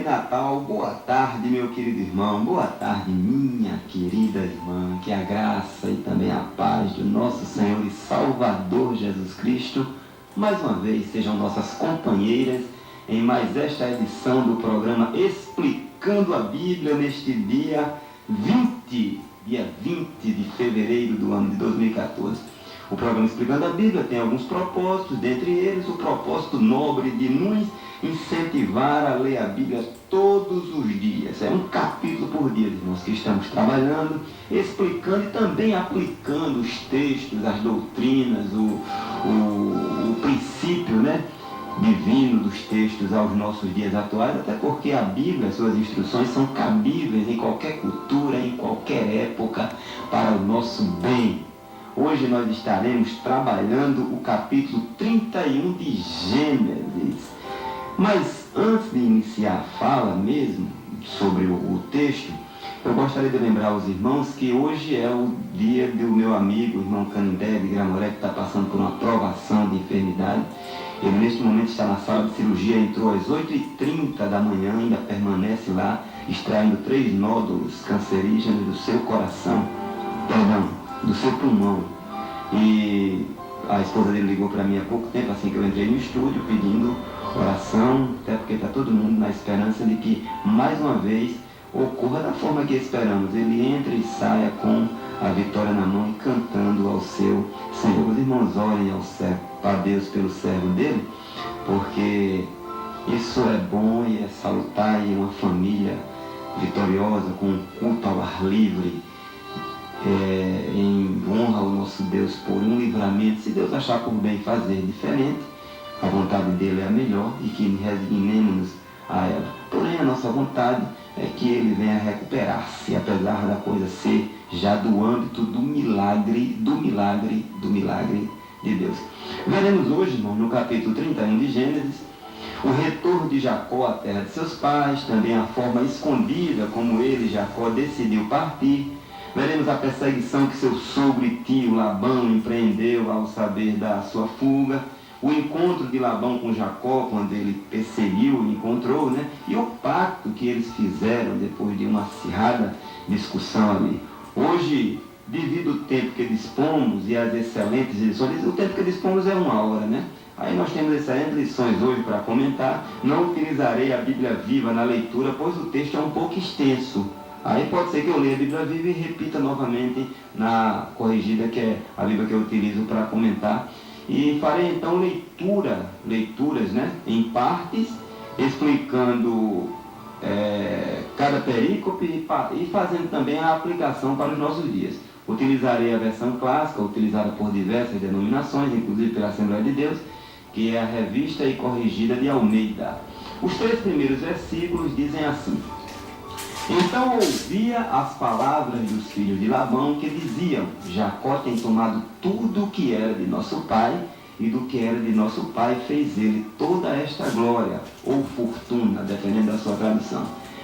Natal, boa tarde, meu querido irmão, boa tarde, minha querida irmã, que a graça e também a paz do nosso Senhor e Salvador Jesus Cristo, mais uma vez, sejam nossas companheiras em mais esta edição do programa Explicando a Bíblia, neste dia 20 de fevereiro do ano de 2014. O programa Explicando a Bíblia tem alguns propósitos, dentre eles o propósito nobre de nos incentivar a ler a Bíblia todos os dias. É um capítulo por dia, irmãos, que estamos trabalhando, explicando e também aplicando os textos, as doutrinas, o princípio, divino dos textos aos nossos dias atuais, até porque a Bíblia, suas instruções são cabíveis em qualquer cultura, em qualquer época, para o nosso bem. Hoje nós estaremos trabalhando o capítulo 31 de Gênesis. Mas antes de iniciar a fala mesmo sobre o texto, eu gostaria de lembrar aos irmãos que hoje é o dia do meu amigo, o irmão Canindé de Gramoré, que está passando por uma provação de enfermidade. Ele neste momento está na sala de cirurgia, entrou às 8h30 da manhã, ainda permanece lá, extraindo 3 nódulos cancerígenos do seu coração, do seu pulmão. E a esposa dele ligou para mim há pouco tempo, assim que eu entrei no estúdio, pedindo oração, até porque está todo mundo na esperança de que, mais uma vez, ocorra da forma que esperamos. Ele entre e saia com a vitória na mão e cantando ao seu Senhor. Os irmãos orem a Deus pelo servo dele, porque isso é bom e é salutar, e uma família vitoriosa, com um culto ao ar livre, em honra ao nosso Deus por um livramento. Se Deus achar por bem fazer diferente, a vontade dele é a melhor e que resignemos a ela. Porém, a nossa vontade é que ele venha recuperar-se, apesar da coisa ser já do âmbito do milagre de Deus. Veremos hoje, irmão, no capítulo 31 de Gênesis, o retorno de Jacó à terra de seus pais, também a forma escondida como ele, Jacó, decidiu partir. Veremos a perseguição que seu sogro e tio Labão empreendeu ao saber da sua fuga, o encontro de Labão com Jacó, quando ele perseguiu e encontrou, e o pacto que eles fizeram depois de uma acirrada discussão ali. Hoje, devido ao tempo que dispomos e as excelentes lições, o tempo que dispomos é 1 hora, Aí nós temos excelentes lições hoje para comentar. Não utilizarei a Bíblia Viva na leitura, pois o texto é um pouco extenso. Aí pode ser que eu leia a Bíblia Viva e repita novamente na corrigida, que é a Bíblia que eu utilizo para comentar. E farei então leituras em partes, explicando cada perícope e fazendo também a aplicação para os nossos dias. Utilizarei a versão clássica, utilizada por diversas denominações, inclusive pela Assembleia de Deus, que é a Revista e Corrigida de Almeida. Os 3 primeiros versículos dizem assim: Então ouvia as palavras dos filhos de Labão, que diziam: Jacó tem tomado tudo o que era de nosso pai, e do que era de nosso pai fez ele toda esta glória, ou fortuna, dependendo da sua tradução.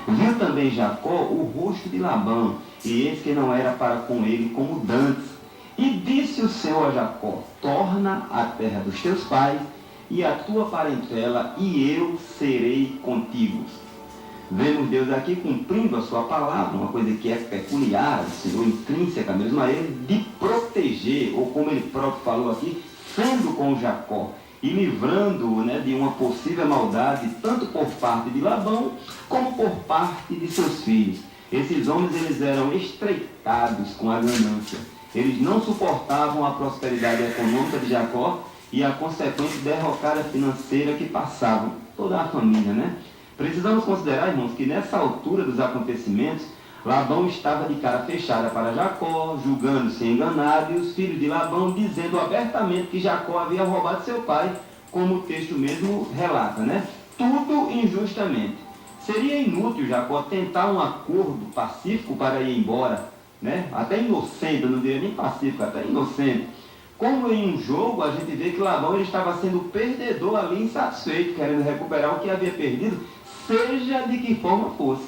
Viu também Jacó o rosto de Labão, e eis que não era para com ele como dantes. E disse o Senhor a Jacó: Torna à terra dos teus pais, e a tua parentela, e eu serei contigo. Vemos Deus aqui cumprindo a sua palavra, uma coisa que é peculiar, Senhor, intrínseca mesmo a ele, de proteger, ou como ele próprio falou aqui, sendo com Jacó e livrando-o de uma possível maldade, tanto por parte de Labão, como por parte de seus filhos. Esses homens, eles eram estreitados com a ganância. Eles não suportavam a prosperidade econômica de Jacó e a consequente derrocada financeira que passavam toda a família, Precisamos considerar, irmãos, que nessa altura dos acontecimentos, Labão estava de cara fechada para Jacó, julgando-se enganado, e os filhos de Labão dizendo abertamente que Jacó havia roubado seu pai, como o texto mesmo relata, Tudo injustamente. Seria inútil Jacó tentar um acordo pacífico para ir embora, Até inocente, eu não diria nem pacífico, até inocente. Como em um jogo, a gente vê que Labão ele estava sendo perdedor ali, insatisfeito, querendo recuperar o que havia perdido, seja de que forma fosse.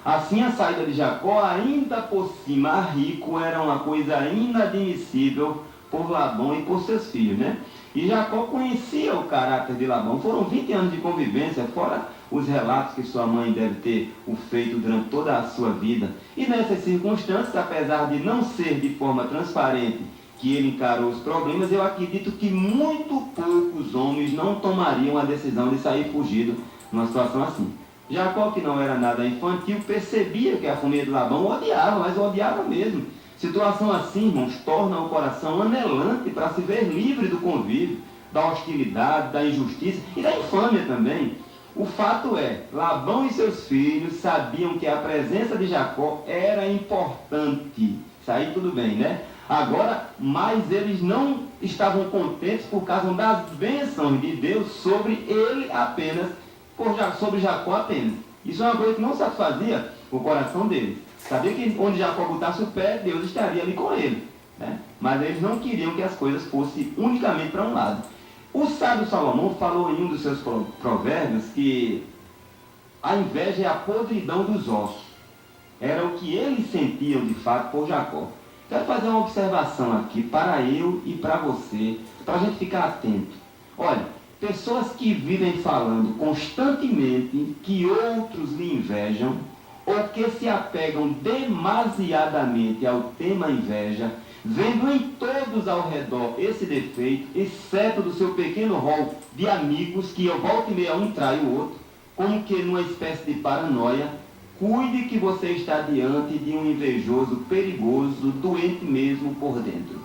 Assim, a saída de Jacó, ainda por cima rico, era uma coisa inadmissível por Labão e por seus filhos, E Jacó conhecia o caráter de Labão. Foram 20 anos de convivência, fora os relatos que sua mãe deve ter o feito durante toda a sua vida. E nessas circunstâncias, apesar de não ser de forma transparente que ele encarou os problemas, eu acredito que muito poucos homens não tomariam a decisão de sair fugido numa situação assim. Jacó, que não era nada infantil, percebia que a família de Labão o odiava, mas o odiava mesmo. Situação assim, irmãos, torna o coração anelante para se ver livre do convívio, da hostilidade, da injustiça e da infâmia também. O fato é, Labão e seus filhos sabiam que a presença de Jacó era importante. Isso aí tudo bem, né? Agora, mas eles não estavam contentes por causa das bênçãos de Deus sobre ele apenas, sobre Jacó apenas. Isso é uma coisa que não satisfazia o coração deles. Sabia que onde Jacó botasse o pé, Deus estaria ali com ele, né? Mas eles não queriam que as coisas fossem unicamente para um lado. O sábio Salomão falou em um dos seus provérbios que a inveja é a podridão dos ossos. Era o que eles sentiam de fato por Jacó. Quero fazer uma observação aqui para eu e para você, para a gente ficar atento. Olha, pessoas que vivem falando constantemente que outros lhe invejam, ou que se apegam demasiadamente ao tema inveja, vendo em todos ao redor esse defeito, exceto do seu pequeno rol de amigos, que volta e meia um trai o outro, como que numa espécie de paranoia, cuide que você está diante de um invejoso perigoso, doente mesmo por dentro.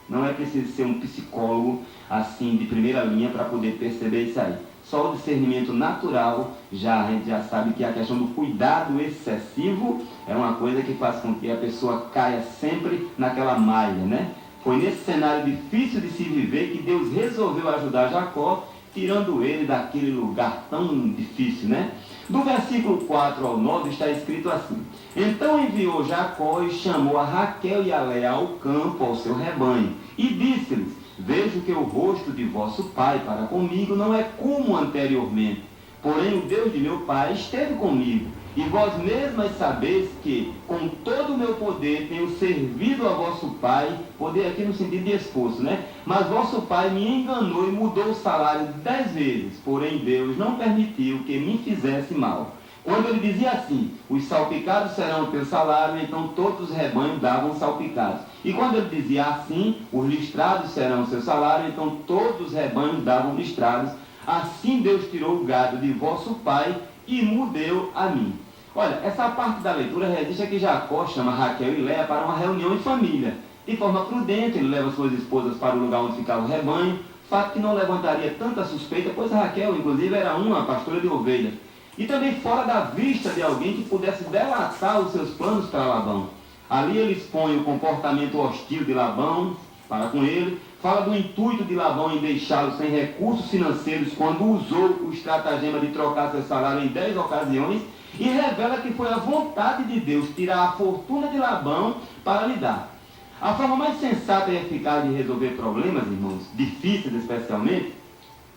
Não é preciso ser um psicólogo assim de primeira linha para poder perceber isso aí. Só o discernimento natural, a gente já sabe que a questão do cuidado excessivo é uma coisa que faz com que a pessoa caia sempre naquela malha, né? Foi nesse cenário difícil de se viver que Deus resolveu ajudar Jacó, tirando ele daquele lugar tão difícil, né? Do versículo 4 ao 9 está escrito assim: Então enviou Jacó e chamou a Raquel e a Léia ao campo, ao seu rebanho, e disse-lhes: Vejo que o rosto de vosso pai para comigo não é como anteriormente, porém o Deus de meu pai esteve comigo, e vós mesmas sabeis que, com todo o meu poder, tenho servido a vosso pai, poder aqui no sentido de esforço, né? Mas vosso pai me enganou e mudou o salário 10 vezes, porém Deus não permitiu que me fizesse mal. Quando ele dizia assim: os salpicados serão o teu salário, então todos os rebanhos davam salpicados. E quando ele dizia assim: os listrados serão o seu salário, então todos os rebanhos davam listrados. Assim Deus tirou o gado de vosso pai e mudeu a mim. Olha, essa parte da leitura resiste a que Jacó chama Raquel e Léia para uma reunião em família. De forma prudente, ele leva suas esposas para o lugar onde ficava o rebanho, fato que não levantaria tanta suspeita, pois a Raquel, inclusive, era uma pastora de ovelhas. E também fora da vista de alguém que pudesse delatar os seus planos para Labão. Ali ele expõe o comportamento hostil de Labão para com ele, fala do intuito de Labão em deixá-lo sem recursos financeiros quando usou o estratagema de trocar seu salário em 10 ocasiões, e revela que foi a vontade de Deus tirar a fortuna de Labão para lhe dar. A forma mais sensata e eficaz de resolver problemas, irmãos, difíceis especialmente,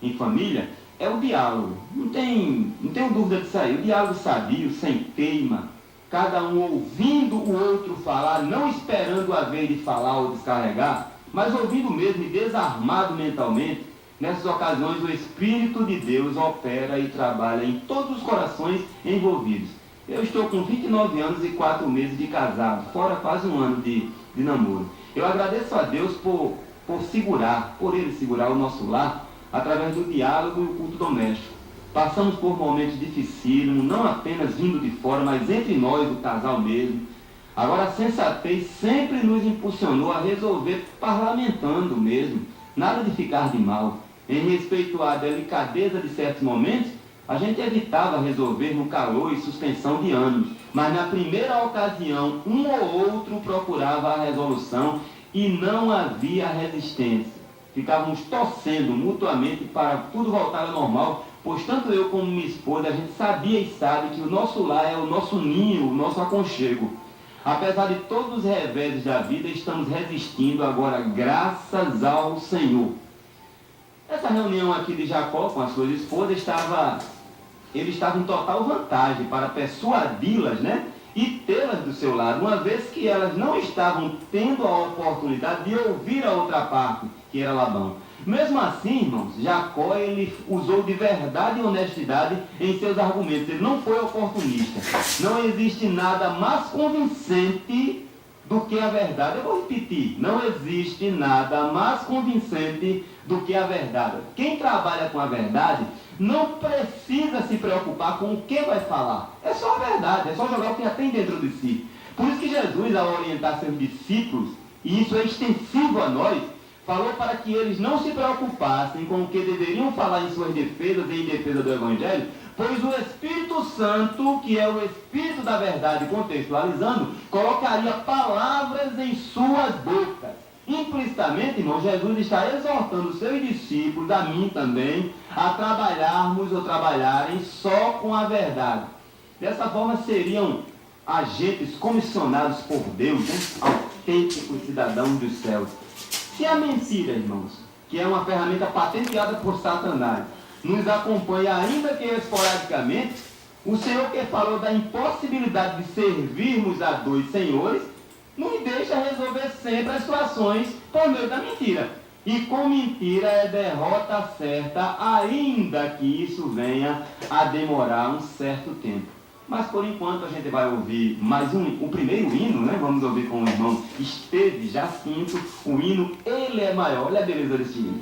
em família, é o diálogo. Não tenho dúvida disso aí. O diálogo sadio, sem teima, cada um ouvindo o outro falar, não esperando a vez de falar ou descarregar, mas ouvindo mesmo e desarmado mentalmente. Nessas ocasiões, o Espírito de Deus opera e trabalha em todos os corações envolvidos. Eu estou com 29 anos e 4 meses de casado, fora quase um ano de namoro. Eu agradeço a Deus por ele segurar o nosso lar através do diálogo e o culto doméstico. Passamos por momentos dificílimos, não apenas vindo de fora, mas entre nós, o casal mesmo. Agora, a sensatez sempre nos impulsionou a resolver parlamentando mesmo, nada de ficar de mal. Em respeito à delicadeza de certos momentos, a gente evitava resolver no calor e suspensão de ânimos, mas na primeira ocasião, um ou outro procurava a resolução e não havia resistência. Ficávamos torcendo mutuamente para tudo voltar ao normal, pois tanto eu como minha esposa, a gente sabia e sabe que o nosso lar é o nosso ninho, o nosso aconchego. Apesar de todos os reveses da vida, estamos resistindo agora, graças ao Senhor. Essa reunião aqui de Jacó com as suas esposas ele estava em total vantagem para persuadi-las, né? e tê-las do seu lado, uma vez que elas não estavam tendo a oportunidade de ouvir a outra parte, que era Labão. Mesmo assim, irmãos, Jacó ele usou de verdade e honestidade em seus argumentos. Ele não foi oportunista. Não existe nada mais convincente do que a verdade. Eu vou repetir, não existe nada mais convincente do que a verdade. Quem trabalha com a verdade não precisa se preocupar com o que vai falar. É só a verdade, é só jogar o que já tem dentro de si. Por isso que Jesus, ao orientar seus discípulos, e isso é extensivo a nós, falou para que eles não se preocupassem com o que deveriam falar em suas defesas e em defesa do Evangelho, pois o Espírito Santo, que é o Espírito da verdade, contextualizando, colocaria palavras em suas bocas. Implicitamente, irmão, Jesus está exortando os seus discípulos, a mim também, a trabalharmos ou trabalharem só com a verdade. Dessa forma seriam agentes comissionados por Deus, né? Autênticos cidadãos dos céus. Se a mentira, irmãos, que é uma ferramenta patenteada por Satanás, nos acompanha ainda que esporadicamente, o Senhor que falou da impossibilidade de servirmos a dois senhores, nos deixa resolver sempre as situações por meio da mentira. E com mentira é derrota certa, ainda que isso venha a demorar um certo tempo. Mas por enquanto a gente vai ouvir mais o primeiro hino, né? Vamos ouvir com o irmão Esteve Jacinto, o hino Ele é Maior. Olha a beleza desse hino.